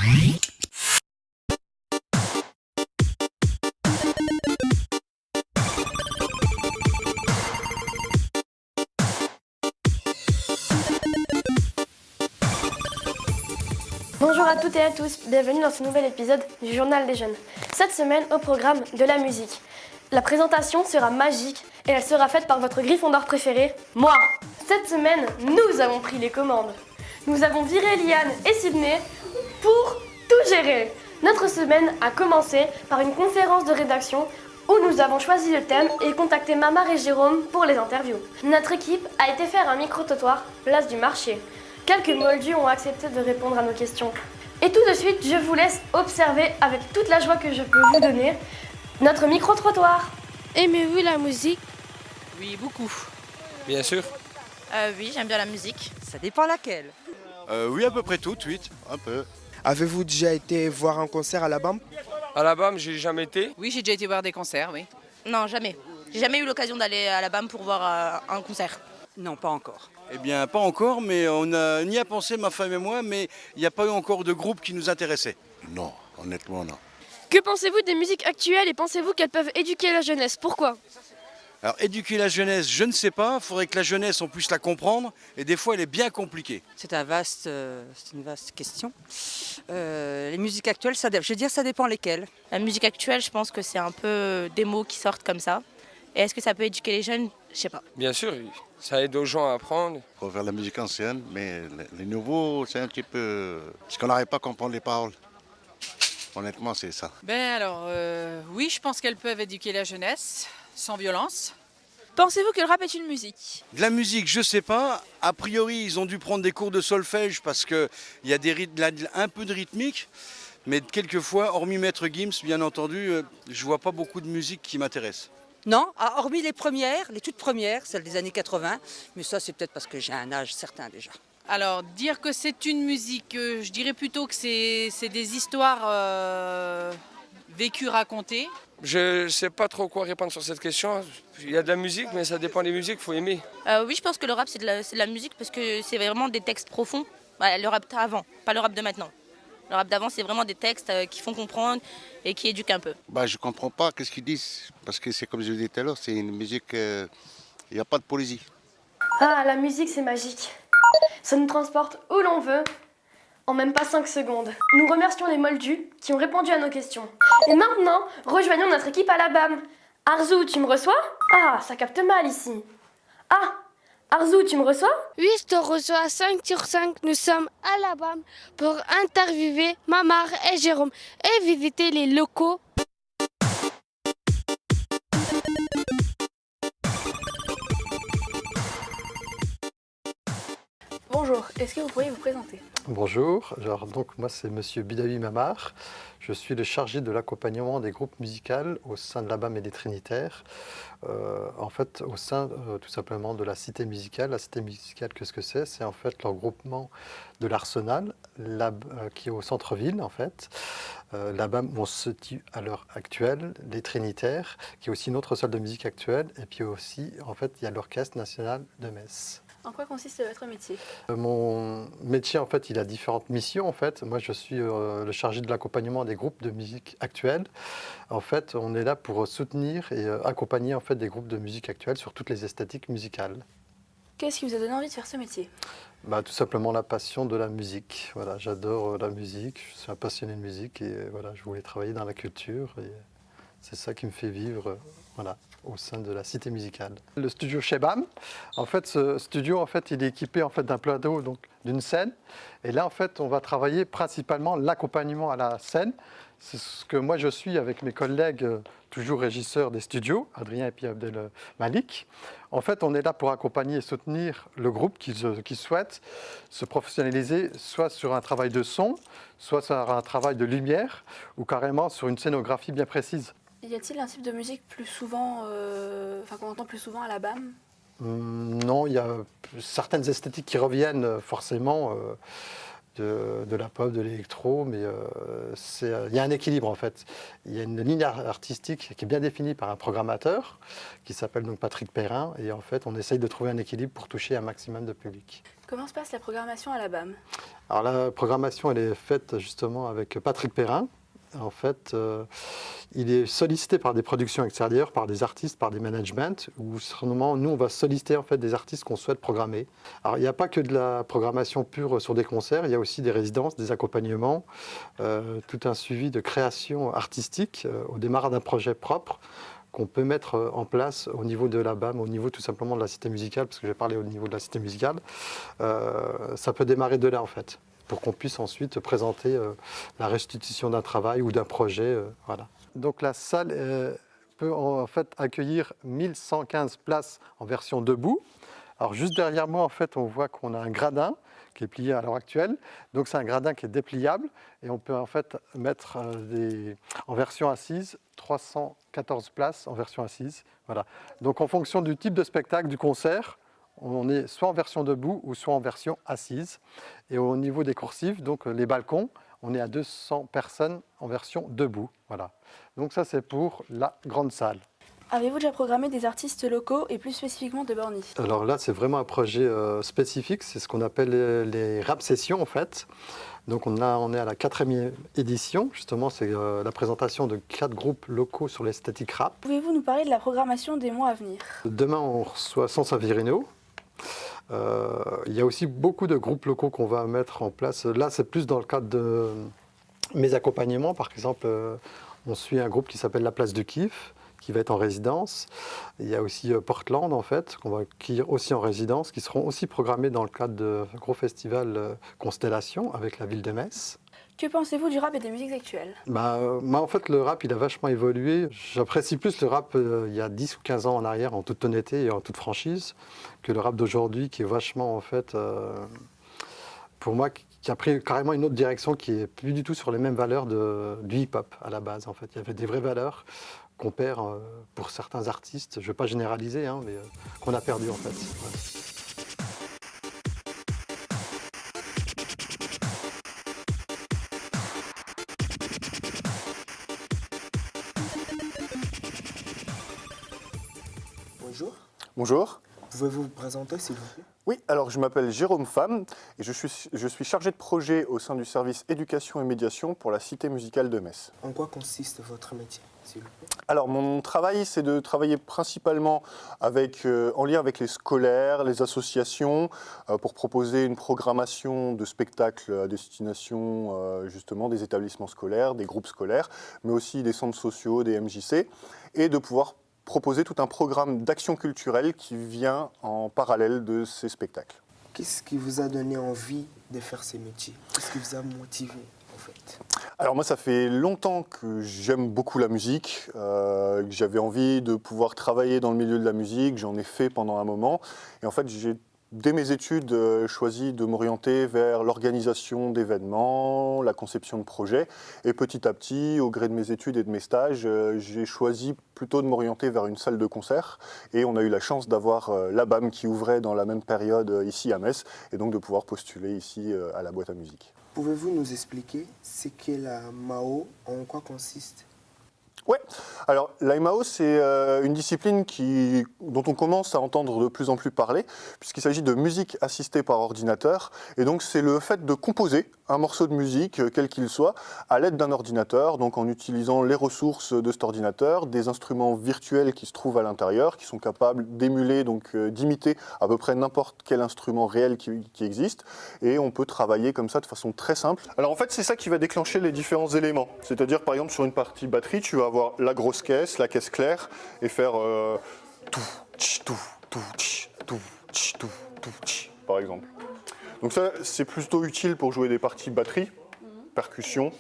Bonjour à toutes et à tous, bienvenue dans ce nouvel épisode du Journal des Jeunes. Cette semaine, au programme de la musique. La présentation sera magique et elle sera faite par votre Gryffondor préféré, moi. Cette semaine, nous avons pris les commandes. Nous avons viré Liane et Sydney pour tout gérer. Notre semaine a commencé par une conférence de rédaction où nous avons choisi le thème et contacté Mamar et Jérôme pour les interviews. Notre équipe a été faire un micro-trottoir place du marché. Quelques moldus ont accepté de répondre à nos questions. Et tout de suite, je vous laisse observer avec toute la joie que je peux vous donner notre micro-trottoir. Aimez-vous la musique? Oui, beaucoup. Bien sûr. Oui, j'aime bien la musique. Ça dépend laquelle. Oui, à peu près toutes, oui, un peu. Avez-vous déjà été voir un concert à la BAM? À la BAM, j'ai jamais été. Oui, j'ai déjà été voir des concerts, oui. Non, jamais. J'ai jamais eu l'occasion d'aller à la BAM pour voir un concert. Non, pas encore. Eh bien, pas encore, mais on y a pensé, ma femme et moi, mais il n'y a pas eu encore de groupe qui nous intéressait. Non, honnêtement, non. Que pensez-vous des musiques actuelles et pensez-vous qu'elles peuvent éduquer la jeunesse? Pourquoi? Alors, éduquer la jeunesse, je ne sais pas. Il faudrait que la jeunesse, on puisse la comprendre. Et des fois, elle est bien compliquée. C'est une vaste question. Les musiques actuelles, je veux dire, ça dépend lesquelles. La musique actuelle, je pense que c'est un peu des mots qui sortent comme ça. Et est-ce que ça peut éduquer les jeunes? Je sais pas. Bien sûr, ça aide aux gens à apprendre. Il faut faire la musique ancienne, mais les nouveaux, c'est un petit peu... Parce qu'on n'arrive pas à comprendre les paroles. Honnêtement, c'est ça. Oui, je pense qu'elles peuvent éduquer la jeunesse, sans violence. Pensez-vous que le rap est une musique? De la musique, je ne sais pas. A priori, ils ont dû prendre des cours de solfège parce qu'il y a un peu de rythmique. Mais quelquefois, hormis Maître Gims, bien entendu, je ne vois pas beaucoup de musique qui m'intéresse. Non, hormis les toutes premières, celles des années 80. Mais ça, c'est peut-être parce que j'ai un âge certain déjà. Alors, dire que c'est une musique, je dirais plutôt que c'est des histoires vécues, racontées. Je ne sais pas trop quoi répondre sur cette question. Il y a de la musique, mais ça dépend des musiques, il faut aimer. Oui, je pense que le rap, c'est de la musique parce que c'est vraiment des textes profonds. Le rap d'avant, pas le rap de maintenant. Le rap d'avant, c'est vraiment des textes qui font comprendre et qui éduquent un peu. Je ne comprends pas ce qu'ils disent. Parce que c'est comme je disais tout à l'heure, c'est une musique... Il n'y a pas de poésie. Ah, la musique, c'est magique. Ça nous transporte où l'on veut, en même pas 5 secondes. Nous remercions les moldus qui ont répondu à nos questions. Et maintenant, rejoignons notre équipe à la BAM. Arzou, tu me reçois? Ah, ça capte mal ici. Ah, Arzou, tu me reçois? Oui, je te reçois 5 sur 5. Nous sommes à la BAM pour interviewer Mamar et Jérôme et visiter les locaux. Bonjour, est-ce que vous pourriez vous présenter? Bonjour, donc moi c'est Monsieur Bidawi Mamar. Je suis le chargé de l'accompagnement des groupes musicaux au sein de la BAM et des Trinitaires. En fait, au sein tout simplement de la cité musicale. La cité musicale, qu'est-ce que c'est? C'est en fait le regroupement de l'Arsenal, qui est au centre-ville en fait. La BAM, on se situe à l'heure actuelle, les Trinitaires, qui est aussi une autre salle de musique actuelle. Et puis aussi, en fait, il y a l'Orchestre national de Metz. En quoi consiste votre métier? Mon métier, en fait, il a différentes missions. En fait, moi, je suis le chargé de l'accompagnement des groupes de musique actuelle. En fait, on est là pour soutenir et accompagner en fait des groupes de musique actuelle sur toutes les esthétiques musicales. Qu'est-ce qui vous a donné envie de faire ce métier? Tout simplement la passion de la musique. Voilà, j'adore la musique. Je suis un passionné de musique et voilà, je voulais travailler dans la culture. Et c'est ça qui me fait vivre. Voilà, au sein de la cité musicale. Le studio chez BAM, en fait, ce studio, en fait, il est équipé en fait, d'un plateau, donc d'une scène. Et là, en fait, on va travailler principalement l'accompagnement à la scène. C'est ce que moi, je suis avec mes collègues, toujours régisseurs des studios, Adrien et puis Abdel Malik. En fait, on est là pour accompagner et soutenir le groupe qui souhaite se professionnaliser, soit sur un travail de son, soit sur un travail de lumière, ou carrément sur une scénographie bien précise. Y a-t-il un type de musique plus souvent, qu'on entend plus souvent à la BAM? Non, il y a certaines esthétiques qui reviennent forcément de la pop, de l'électro, mais il y a un équilibre en fait. Il y a une ligne artistique qui est bien définie par un programmateur qui s'appelle donc Patrick Perrin, et en fait on essaye de trouver un équilibre pour toucher un maximum de public. Comment se passe la programmation à la BAM? Alors la programmation, elle est faite justement avec Patrick Perrin. En fait, il est sollicité par des productions extérieures, par des artistes, par des managements, où seulement nous, on va solliciter en fait des artistes qu'on souhaite programmer. Alors il n'y a pas que de la programmation pure sur des concerts, il y a aussi des résidences, des accompagnements, tout un suivi de création artistique au démarrage d'un projet propre qu'on peut mettre en place au niveau de la BAM, au niveau tout simplement de la cité musicale, parce que j'ai parlé au niveau de la cité musicale. Ça peut démarrer de là en fait, pour qu'on puisse ensuite présenter la restitution d'un travail ou d'un projet. Voilà. Donc la salle peut en fait accueillir 1115 places en version debout. Alors juste derrière moi, en fait, on voit qu'on a un gradin qui est plié à l'heure actuelle. Donc c'est un gradin qui est dépliable et on peut en fait mettre en version assise 314 places en version assise. Voilà. Donc en fonction du type de spectacle, du concert, on est soit en version debout ou soit en version assise. Et au niveau des coursives, donc les balcons, on est à 200 personnes en version debout. Voilà. Donc ça, c'est pour la grande salle. Avez-vous déjà programmé des artistes locaux et plus spécifiquement de Borny? Alors là, c'est vraiment un projet spécifique. C'est ce qu'on appelle les rap sessions, en fait. Donc on est à la 4e édition. Justement, c'est la présentation de 4 groupes locaux sur l'esthétique rap. Pouvez-vous nous parler de la programmation des mois à venir? Demain, on reçoit Sans Savirino. Il y a aussi beaucoup de groupes locaux qu'on va mettre en place. Là, c'est plus dans le cadre de mes accompagnements. Par exemple, on suit un groupe qui s'appelle La Place du Kiff, qui va être en résidence. Il y a aussi Portland, en fait, qu'on va accueillir aussi en résidence, qui seront aussi programmés dans le cadre de gros festival Constellation avec la ville de Metz. Que pensez-vous du rap et des musiques actuelles? Moi, en fait, le rap, il a vachement évolué. J'apprécie plus le rap il y a 10 ou 15 ans en arrière, en toute honnêteté et en toute franchise, que le rap d'aujourd'hui, qui est vachement, en fait, pour moi, qui a pris carrément une autre direction, qui est plus du tout sur les mêmes valeurs du hip-hop à la base, en fait. Il y avait des vraies valeurs qu'on perd pour certains artistes, je ne veux pas généraliser, hein, mais qu'on a perdu, en fait. Ouais. Bonjour. Bonjour. Pouvez-vous vous présenter, s'il vous plaît? Oui, alors je m'appelle Jérôme Pham et je suis chargé de projet au sein du service éducation et médiation pour la Cité musicale de Metz. En quoi consiste votre métier, s'il vous plaît? Alors mon travail, c'est de travailler principalement en lien avec les scolaires, les associations, pour proposer une programmation de spectacles à destination justement des établissements scolaires, des groupes scolaires, mais aussi des centres sociaux, des MJC, et de pouvoir proposer tout un programme d'action culturelle qui vient en parallèle de ces spectacles. Qu'est-ce qui vous a donné envie de faire ces métiers? Qu'est-ce qui vous a motivé, en fait? Alors moi, ça fait longtemps que j'aime beaucoup la musique, que j'avais envie de pouvoir travailler dans le milieu de la musique, j'en ai fait pendant un moment, et en fait, j'ai dès mes études, choisi de m'orienter vers l'organisation d'événements, la conception de projets. Et petit à petit, au gré de mes études et de mes stages, j'ai choisi plutôt de m'orienter vers une salle de concert. Et on a eu la chance d'avoir la BAM qui ouvrait dans la même période ici à Metz, et donc de pouvoir postuler ici à la boîte à musique. Pouvez-vous nous expliquer ce qu'est la MAO, en quoi consiste? Ouais, alors la MAO, c'est une discipline dont on commence à entendre de plus en plus parler, puisqu'il s'agit de musique assistée par ordinateur. Et donc c'est le fait de composer un morceau de musique, quel qu'il soit, à l'aide d'un ordinateur, donc en utilisant les ressources de cet ordinateur, des instruments virtuels qui se trouvent à l'intérieur, qui sont capables d'émuler, donc d'imiter à peu près n'importe quel instrument réel qui existe. Et on peut travailler comme ça de façon très simple. Alors en fait, c'est ça qui va déclencher les différents éléments. C'est-à-dire, par exemple, sur une partie batterie, tu vas avoir la grosse caisse, la caisse claire, et faire par exemple. Donc ça, c'est plutôt utile pour jouer des parties batterie, percussion.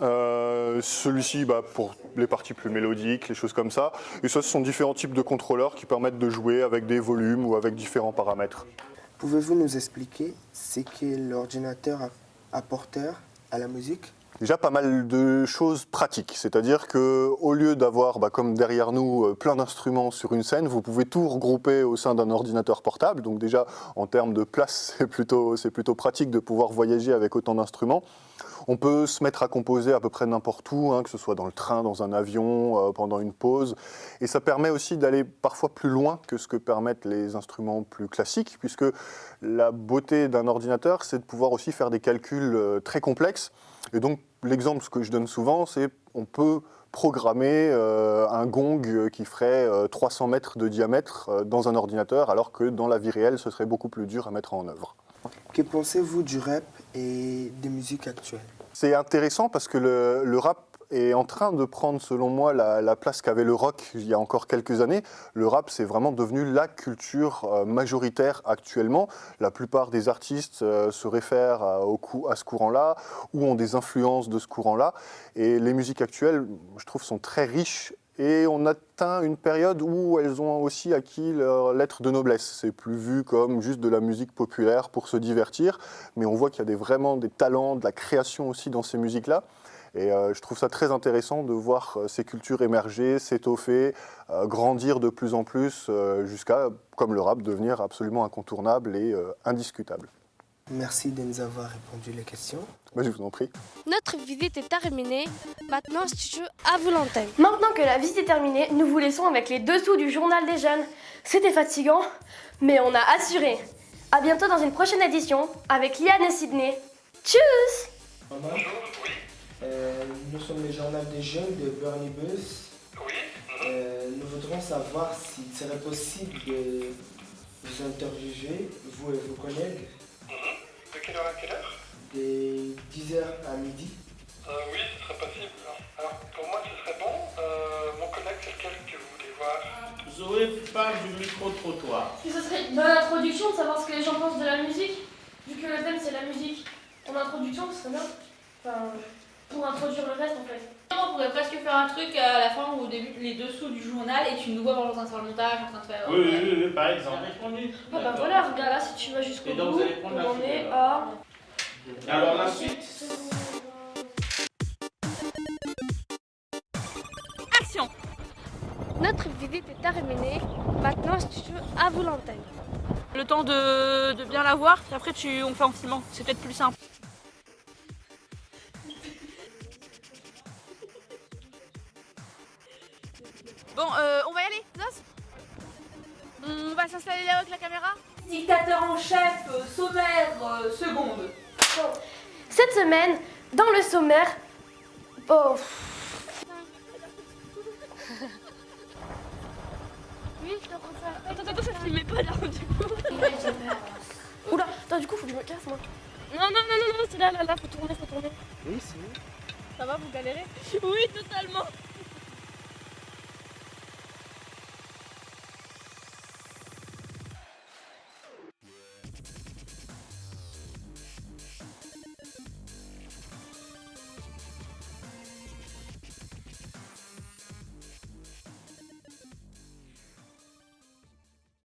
Celui-ci, pour les parties plus mélodiques, les choses comme ça. Et ça, ce sont différents types de contrôleurs qui permettent de jouer avec des volumes ou avec différents paramètres. Pouvez-vous nous expliquer ce qu'est l'ordinateur apporteur à la musique? Déjà pas mal de choses pratiques, c'est-à-dire qu'au lieu d'avoir, comme derrière nous, plein d'instruments sur une scène, vous pouvez tout regrouper au sein d'un ordinateur portable. Donc déjà, en termes de place, c'est plutôt pratique de pouvoir voyager avec autant d'instruments. On peut se mettre à composer à peu près n'importe où, que ce soit dans le train, dans un avion, pendant une pause. Et ça permet aussi d'aller parfois plus loin que ce que permettent les instruments plus classiques, puisque la beauté d'un ordinateur, c'est de pouvoir aussi faire des calculs très complexes. Et donc, l'exemple que je donne souvent, c'est on peut programmer un gong qui ferait 300 mètres de diamètre dans un ordinateur, alors que dans la vie réelle, ce serait beaucoup plus dur à mettre en œuvre. Que pensez-vous du rap et des musiques actuelles? C'est intéressant parce que le rap est en train de prendre, selon moi, la place qu'avait le rock il y a encore quelques années. Le rap, c'est vraiment devenu la culture majoritaire actuellement. La plupart des artistes se réfèrent à ce courant-là ou ont des influences de ce courant-là. Et les musiques actuelles, je trouve, sont très riches. Et on atteint une période où elles ont aussi acquis leur lettre de noblesse. C'est plus vu comme juste de la musique populaire pour se divertir, mais on voit qu'il y a vraiment des talents, de la création aussi dans ces musiques-là. Et je trouve ça très intéressant de voir ces cultures émerger, s'étoffer, grandir de plus en plus, jusqu'à, comme le rap, devenir absolument incontournable et indiscutable. Merci de nous avoir répondu les questions. Mais je vous en prie. Notre visite est terminée. Maintenant, studio à vous l'antenne. Maintenant que la visite est terminée, nous vous laissons avec les dessous du journal des jeunes. C'était fatigant, mais on a assuré. À bientôt dans une prochaine édition avec Liane et Sydney. Tchuss! Maman, nous sommes le journal des jeunes de Bernie Bus. Nous voudrions savoir s'il serait possible de vous interviewer, vous et vos collègues. De quelle heure à quelle heure? De 10h à midi. Oui, ce serait possible. Alors, pour moi, ce serait bon. Mon collègue, c'est lequel que vous voulez voir? Zoé parle du micro-trottoir. Puis ce serait dans l'introduction de savoir ce que les gens pensent de la musique. Vu que le thème c'est la musique. En introduction, ce serait bien. Enfin, pour introduire le reste en fait. On pourrait presque faire un truc à la fin ou au début, les dessous du journal, et tu nous vois dans un faire le montage, en train de faire. Oui, par exemple. Ah bah voilà, regarde là, si tu vas jusqu'au bout, on est à... Alors la suite. Action! Notre visite est terminée. Maintenant, studio à vous l'antenne. Le temps de bien la voir, puis après on fait en filmant, c'est peut-être plus simple. Bon, on va y aller, Zos? On va s'installer là avec la caméra? Dictateur en chef, sommaire, seconde. Cette semaine, dans le sommaire... Oh... Oui, je te refaire. Attends, ça filmait pas là, du coup. Oula, attends, du coup, faut que je me casse, moi. Non, c'est là, faut tourner. Oui, c'est bon. Ça va, vous galérez? Oui, totalement.